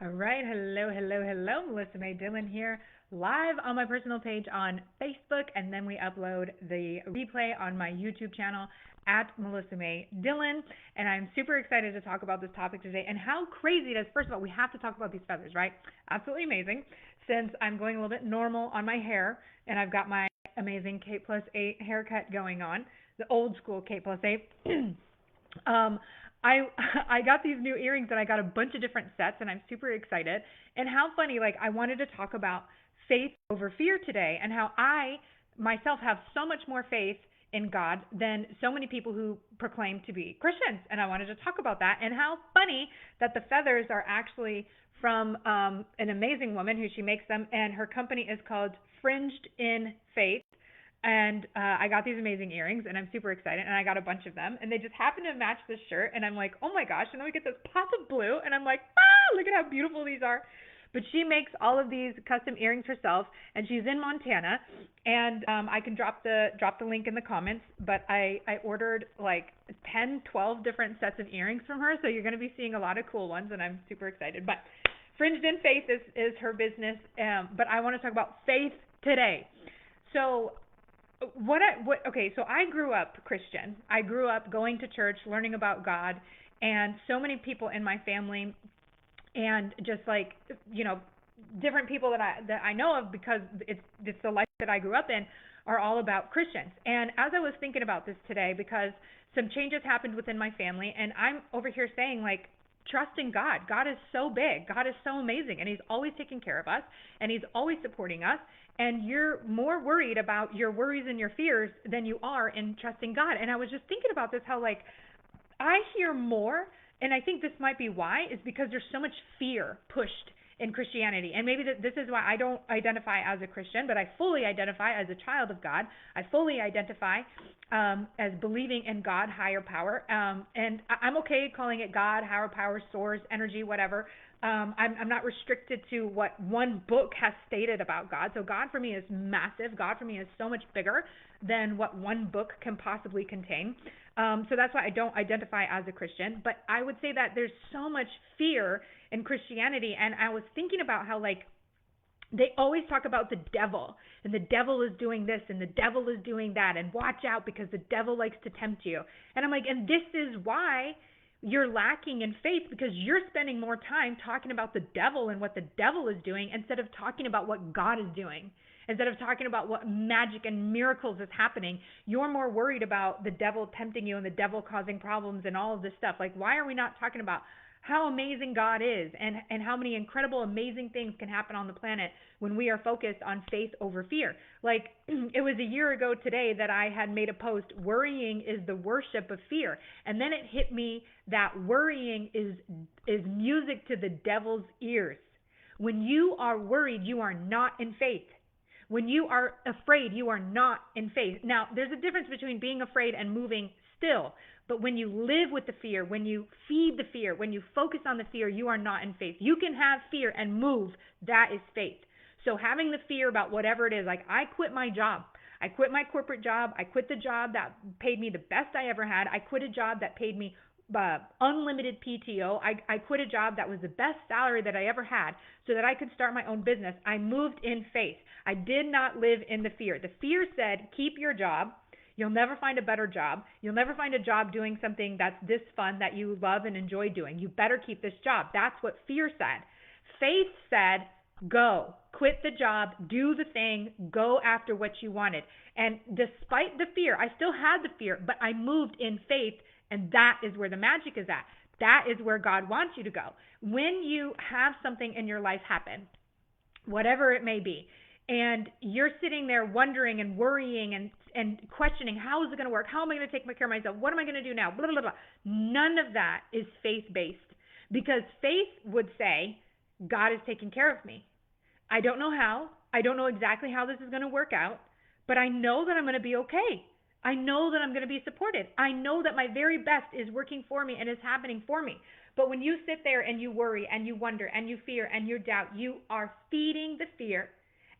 All right. Hello, hello, hello. Melissa May Dillon here, live on my personal page on Facebook, and then we upload the replay on my YouTube channel at Melissa May Dillon. And I'm super excited to talk about this topic today and how crazy it is. First of all, we have to talk about these feathers, right? Absolutely amazing. Since I'm going a little bit normal on my hair, and I've got my amazing K+8 haircut going on, the old school K+8. Um, I I got these new earrings and I got a bunch of different sets and I'm super excited. And how funny, like I wanted to talk about faith over fear today and how I myself have so much more faith in God than so many people who proclaim to be Christians. And I wanted to talk about that and how funny that the feathers are actually from an amazing woman who she makes them, and her company is called Fringed in Faith. And I got these amazing earrings, and I'm super excited. And I got a bunch of them, and they just happen to match this shirt. And I'm like, oh my gosh! And then we get this pop of blue, and I'm like, ah, look at how beautiful these are. But she makes all of these custom earrings herself, and she's in Montana. And I can drop the link in the comments. But I ordered like 10, 12 different sets of earrings from her, so you're going to be seeing a lot of cool ones, and I'm super excited. But Fringed in Faith is her business. But I want to talk about faith today. So so I grew up Christian. I grew up going to church, learning about God, and so many people in my family and just like, you know, different people that I know of, because it's the life that I grew up in, are all about Christians. And as I was thinking about this today, because some changes happened within my family, and I'm over here saying like, trusting God. God is so big. God is so amazing, and He's always taking care of us, and He's always supporting us. And you're more worried about your worries and your fears than you are in trusting God. And I was just thinking about this, how like I hear more, and I think this might be why, is because there's so much fear pushed in Christianity. And maybe this is why I don't identify as a Christian, but I fully identify as a child of God. I fully identify as believing in God, higher power. And I'm okay calling it God, higher power, source, energy, whatever. I'm not restricted to what one book has stated about God. So God for me is massive. God for me is so much bigger than what one book can possibly contain. So that's why I don't identify as a Christian. But I would say that there's so much fear in Christianity. And I was thinking about how, like, they always talk about the devil, and the devil is doing this and the devil is doing that, and watch out because the devil likes to tempt you. And I'm like, and this is why you're lacking in faith, because you're spending more time talking about the devil and what the devil is doing instead of talking about what God is doing. Instead of talking about what magic and miracles is happening, you're more worried about the devil tempting you and the devil causing problems and all of this stuff. Like, why are we not talking about how amazing God is, and how many incredible, amazing things can happen on the planet when we are focused on faith over fear? Like, it was a year ago today that I had made a post, worrying is the worship of fear. And then it hit me that worrying is music to the devil's ears. When you are worried, you are not in faith. When you are afraid, you are not in faith. Now, there's a difference between being afraid and moving still. But when you live with the fear, when you feed the fear, when you focus on the fear, you are not in faith. You can have fear and move. That is faith. So having the fear about whatever it is, like I quit my job. I quit my corporate job. I quit the job that paid me the best I ever had. I quit a job that paid me unlimited PTO. I quit a job that was the best salary that I ever had so that I could start my own business. I moved in faith. I did not live in the fear. The fear said, keep your job. You'll never find a better job. You'll never find a job doing something that's this fun that you love and enjoy doing. You better keep this job. That's what fear said. Faith said, go, quit the job, do the thing, go after what you wanted. And despite the fear, I still had the fear, but I moved in faith, and that is where the magic is at. That is where God wants you to go. When you have something in your life happen, whatever it may be, and you're sitting there wondering and worrying and questioning, how is it going to work? How am I going to take care of myself? What am I going to do now? Blah, blah, blah. None of that is faith-based, because faith would say, God is taking care of me. I don't know how. I don't know exactly how this is going to work out, but I know that I'm going to be okay. I know that I'm going to be supported. I know that my very best is working for me and is happening for me. But when you sit there and you worry and you wonder and you fear and you doubt, you are feeding the fear,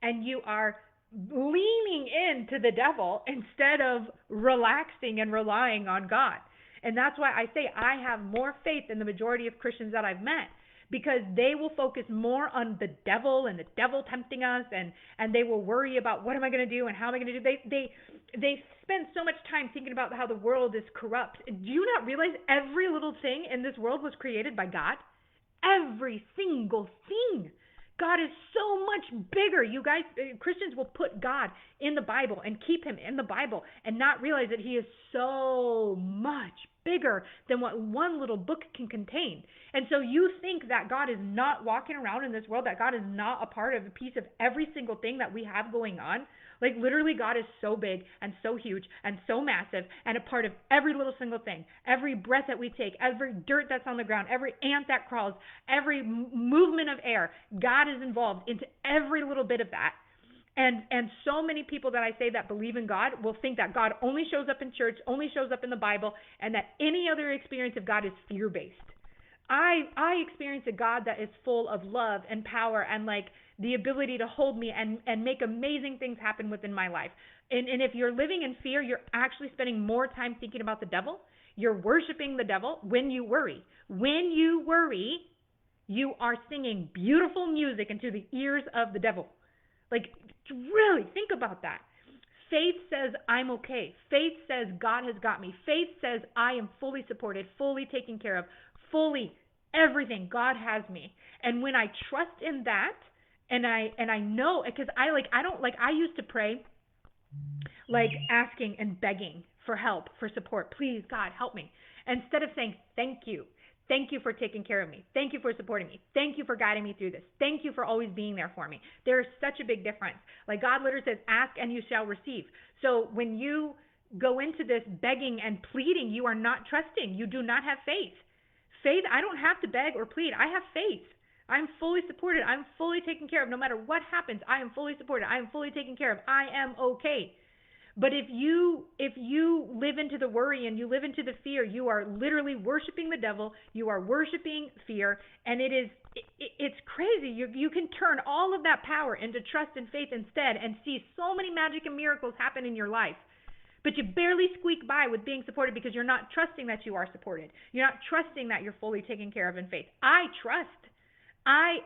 and you are leaning into the devil instead of relaxing and relying on God. And that's why I say I have more faith than the majority of Christians that I've met, because they will focus more on the devil and the devil tempting us, and they will worry about what am I going to do and how am I going to do. They spend so much time thinking about how the world is corrupt. Do you not realize every little thing in this world was created by God? Every single thing. God is so much bigger. You guys, Christians will put God in the Bible and keep him in the Bible and not realize that he is so much bigger than what one little book can contain. And so you think that God is not walking around in this world, that God is not a part of a piece of every single thing that we have going on. Like literally God is so big and so huge and so massive and a part of every little single thing, every breath that we take, every dirt that's on the ground, every ant that crawls, every movement of air. God is involved into every little bit of that. And so many people that I say that believe in God will think that God only shows up in church, only shows up in the Bible, and that any other experience of God is fear-based. I experience a God that is full of love and power and like the ability to hold me and make amazing things happen within my life. And if you're living in fear, you're actually spending more time thinking about the devil. You're worshiping the devil when you worry. When you worry, you are singing beautiful music into the ears of the devil. Like, really think about that. Faith says I'm okay. Faith says God has got me. Faith says I am fully supported, fully taken care of, fully everything. God has me. And when I trust in that, and I know, because I used to pray like asking and begging for help, for support. Please, God, help me. Instead of saying thank you. Thank you for taking care of me. Thank you for supporting me. Thank you for guiding me through this. Thank you for always being there for me. There is such a big difference. Like God literally says, ask and you shall receive. So when you go into this begging and pleading, you are not trusting. You do not have faith. Faith, I don't have to beg or plead. I have faith. I'm fully supported. I'm fully taken care of. No matter what happens, I am fully supported. I am fully taken care of. I am okay. But if you live into the worry and you live into the fear, you are literally worshiping the devil. You are worshiping fear, and it's crazy. You can turn all of that power into trust and faith instead, and see so many magic and miracles happen in your life. But you barely squeak by with being supported because you're not trusting that you are supported. You're not trusting that you're fully taken care of in faith. I trust.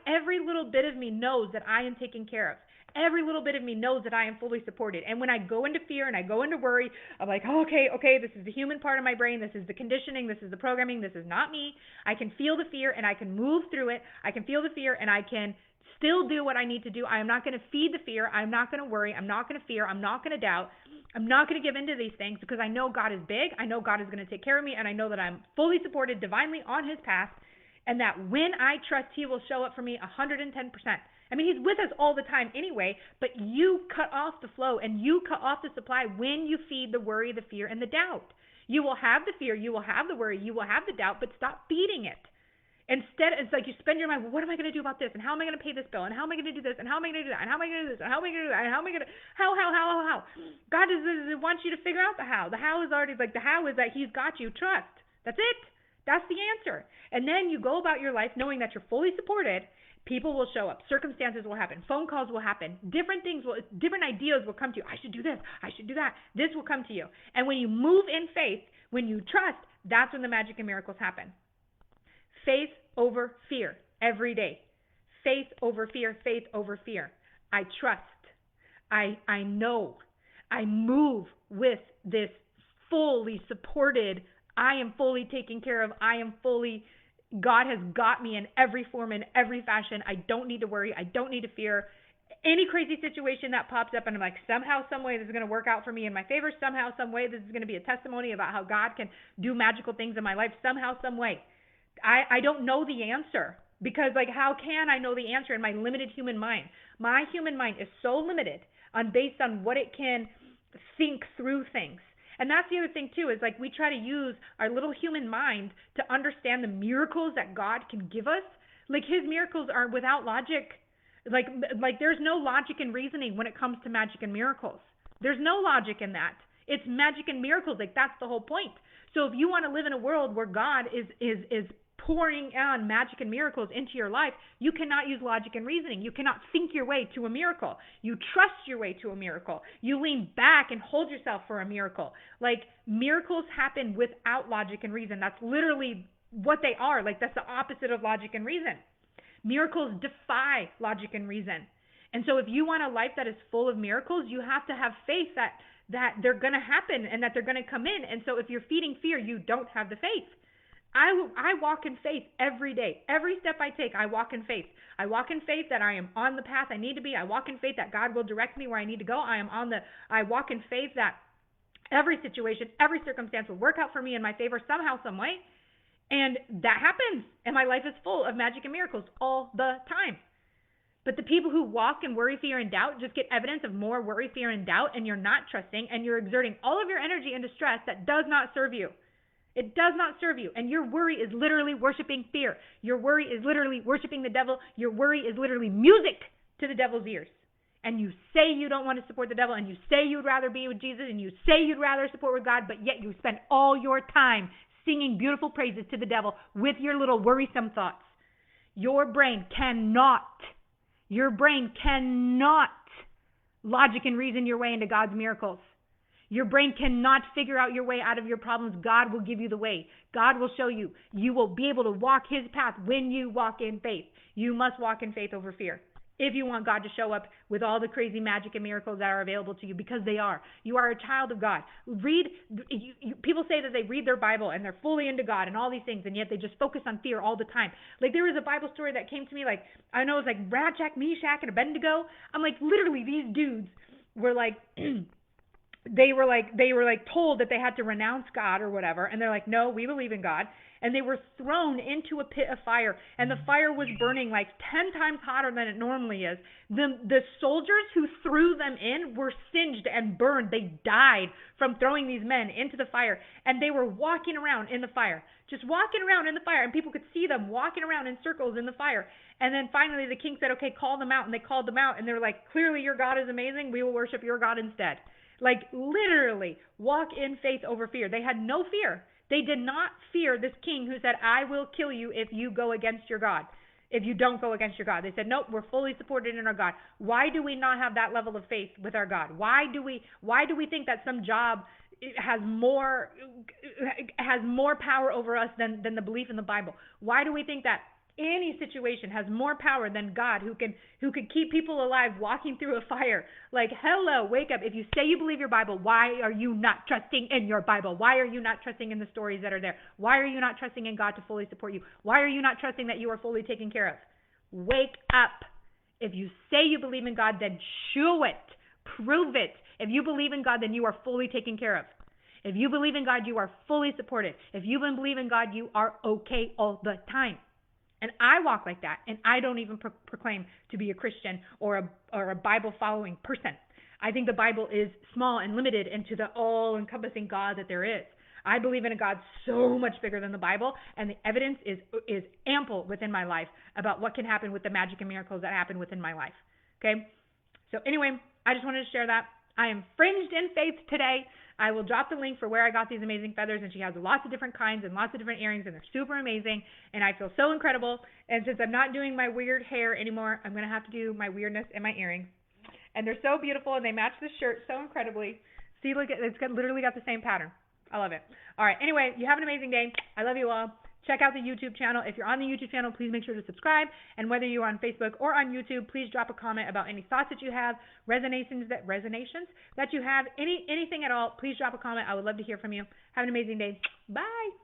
Every little bit of me knows that I am taken care of. Every little bit of me knows that I am fully supported. And when I go into fear and I go into worry, I'm like, oh, okay, this is the human part of my brain. This is the conditioning. This is the programming. This is not me. I can feel the fear and I can move through it. I can feel the fear and I can still do what I need to do. I am not going to feed the fear. I'm not going to worry. I'm not going to fear. I'm not going to doubt. I'm not going to give into these things because I know God is big. I know God is going to take care of me. And I know that I'm fully supported divinely on his path. And that when I trust, he will show up for me 110%. I mean, he's with us all the time anyway, but you cut off the flow and you cut off the supply when you feed the worry, the fear, and the doubt. You will have the fear, you will have the worry, you will have the doubt, but stop feeding it. Instead, it's like you spend your mind, well, what am I going to do about this? And how am I going to pay this bill? And how am I going to do this? And how am I going to do that? And how am I going to do this? And how am I going to do that? And how am I going to, how? God wants you to figure out the how. The how is already, like, the how is that he's got you. Trust. That's it. That's the answer. And then you go about your life knowing that you're fully supported. People will show up. Circumstances will happen. Phone calls will happen. Different ideas will come to you. I should do this. I should do that. This will come to you. And when you move in faith, when you trust, that's when the magic and miracles happen. Faith over fear every day. Faith over fear. Faith over fear. I trust. I know. I move with this fully supported. I am fully taken care of. God has got me in every form, in every fashion. I don't need to worry. I don't need to fear any crazy situation that pops up. And I'm like, somehow, some way, this is going to work out for me in my favor. Somehow, some way, this is going to be a testimony about how God can do magical things in my life. Somehow, some way. I don't know the answer because, like, how can I know the answer in my limited human mind? My human mind is so limited based on what it can think through things. And that's the other thing too, is like we try to use our little human mind to understand the miracles that God can give us. Like his miracles are without logic. Like there's no logic and reasoning when it comes to magic and miracles. There's no logic in that. It's magic and miracles. Like that's the whole point. So if you want to live in a world where God is pouring on magic and miracles into your life, you cannot use logic and reasoning. You cannot think your way to a miracle. You trust your way to a miracle. You lean back and hold yourself for a miracle. Like miracles happen without logic and reason. That's literally what they are. Like, that's the opposite of logic and reason. Miracles defy logic and reason. And so if you want a life that is full of miracles, you have to have faith that they're going to happen and that they're going to come in. And so if you're feeding fear, you don't have the faith. I walk in faith every day. Every step I take, I walk in faith. I walk in faith that I am on the path I need to be. I walk in faith that God will direct me where I need to go. I walk in faith that every situation, every circumstance will work out for me in my favor somehow, some way. And that happens. And my life is full of magic and miracles all the time. But the people who walk in worry, fear, and doubt just get evidence of more worry, fear, and doubt, and you're not trusting, and you're exerting all of your energy into stress that does not serve you. It does not serve you. And your worry is literally worshiping fear. Your worry is literally worshiping the devil. Your worry is literally music to the devil's ears. And you say you don't want to support the devil, and you say you'd rather be with Jesus, and you say you'd rather support with God, but yet you spend all your time singing beautiful praises to the devil with your little worrisome thoughts. Your brain cannot logic and reason your way into God's miracles. Your brain cannot figure out your way out of your problems. God will give you the way. God will show you. You will be able to walk his path when you walk in faith. You must walk in faith over fear if you want God to show up with all the crazy magic and miracles that are available to you, because they are. You are a child of God. People say that they read their Bible and they're fully into God and all these things, and yet they just focus on fear all the time. Like, there was a Bible story that came to me, like, I know it was like Shadrach, Meshach, and Abednego. I'm like, literally, these dudes were like... They were told that they had to renounce God or whatever, and they're like, no, we believe in God. And they were thrown into a pit of fire, and the fire was burning like 10 times hotter than it normally is. The soldiers who threw them in were singed and burned. They died from throwing these men into the fire, and they were walking around in the fire, just walking around in the fire, and people could see them walking around in circles in the fire. And then finally the king said, okay, call them out, and they called them out, and they were like, clearly your God is amazing. We will worship your God instead. Like, literally, walk in faith over fear. They had no fear. They did not fear this king who said, I will kill you if you go against your God, if you don't go against your God. They said, nope, we're fully supported in our God. Why do we not have that level of faith with our God? Why do we think that some job has more power over us than the belief in the Bible? Why do we think that any situation has more power than God, who can keep people alive walking through a fire? Like, hello, wake up. If you say you believe your Bible, why are you not trusting in your Bible? Why are you not trusting in the stories that are there? Why are you not trusting in God to fully support you? Why are you not trusting that you are fully taken care of? Wake up. If you say you believe in God, then show it. Prove it. If you believe in God, then you are fully taken care of. If you believe in God, you are fully supported. If you believe in God, you are okay all the time. And I walk like that, and I don't even proclaim to be a Christian or a Bible-following person. I think the Bible is small and limited into the all-encompassing God that there is. I believe in a God so much bigger than the Bible, and the evidence is ample within my life about what can happen with the magic and miracles that happen within my life. Okay? So anyway, I just wanted to share that. I am fringed in faith today. I will drop the link for where I got these amazing feathers, and she has lots of different kinds and lots of different earrings, and they're super amazing, and I feel so incredible. And since I'm not doing my weird hair anymore, I'm going to have to do my weirdness in my earrings. And they're so beautiful, and they match the shirt so incredibly. See, look, literally got the same pattern. I love it. All right, anyway, you have an amazing day. I love you all. Check out the YouTube channel. If you're on the YouTube channel, please make sure to subscribe. And whether you're on Facebook or on YouTube, please drop a comment about any thoughts that you have, resonations that you have, anything at all. Please drop a comment. I would love to hear from you. Have an amazing day. Bye.